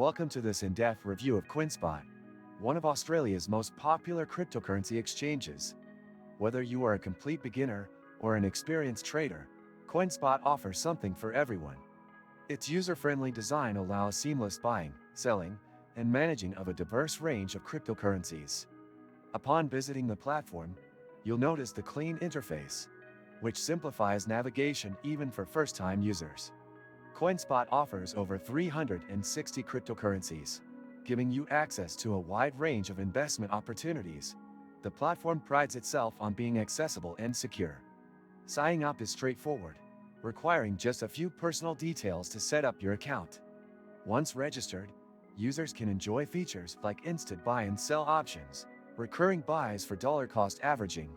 Welcome to this in-depth review of CoinSpot, one of Australia's most popular cryptocurrency exchanges. Whether you are a complete beginner or an experienced trader, CoinSpot offers something for everyone. Its user-friendly design allows seamless buying, selling, and managing of a diverse range of cryptocurrencies. Upon visiting the platform, you'll notice the clean interface, which simplifies navigation even for first-time users. CoinSpot offers over 360 cryptocurrencies, giving you access to a wide range of investment opportunities. The platform prides itself on being accessible and secure. Signing up is straightforward, requiring just a few personal details to set up your account. Once registered, users can enjoy features like instant buy and sell options, recurring buys for dollar-cost averaging,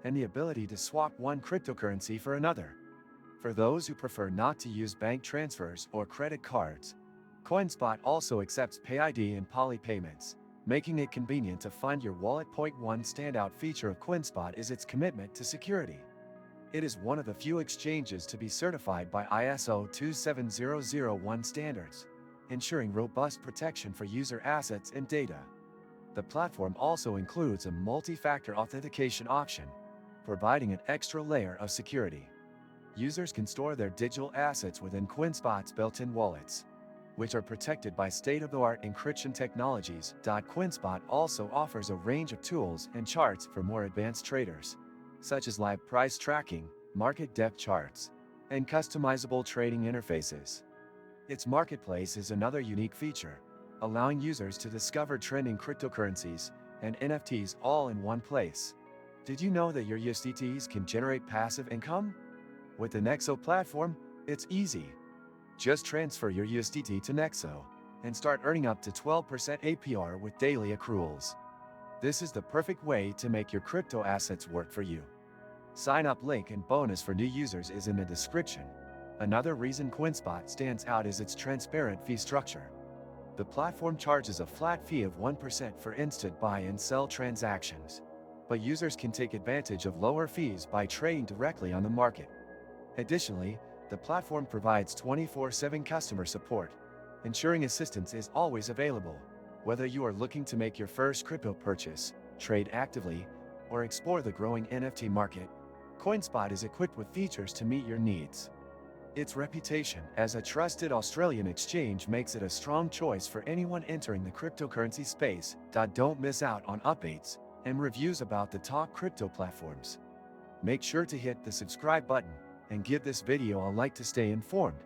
and the ability to swap one cryptocurrency for another. For those who prefer not to use bank transfers or credit cards, CoinSpot also accepts PayID and Poly payments, making it convenient to fund your wallet. One standout feature of CoinSpot is its commitment to security. It is one of the few exchanges to be certified by ISO 27001 standards, ensuring robust protection for user assets and data. The platform also includes a multi-factor authentication option, providing an extra layer of security. Users can store their digital assets within CoinSpot's built-in wallets, which are protected by state-of-the-art encryption technologies. CoinSpot also offers a range of tools and charts for more advanced traders, such as live price tracking, market depth charts, and customizable trading interfaces. Its marketplace is another unique feature, allowing users to discover trending cryptocurrencies and NFTs all in one place. Did you know that your USDTs can generate passive income? With the Nexo platform, it's easy. Just transfer your USDT to Nexo and start earning up to 12% APR with daily accruals. This is the perfect way to make your crypto assets work for you. Sign up link and bonus for new users is in the description. Another reason CoinSpot stands out is its transparent fee structure. The platform charges a flat fee of 1% for instant buy and sell transactions, but users can take advantage of lower fees by trading directly on the market. Additionally, the platform provides 24/7 customer support, ensuring assistance is always available. Whether you are looking to make your first crypto purchase, trade actively, or explore the growing NFT market, CoinSpot is equipped with features to meet your needs. Its reputation as a trusted Australian exchange makes it a strong choice for anyone entering the cryptocurrency space. Don't miss out on updates and reviews about the top crypto platforms. Make sure to hit the subscribe button and give this video a like to stay informed.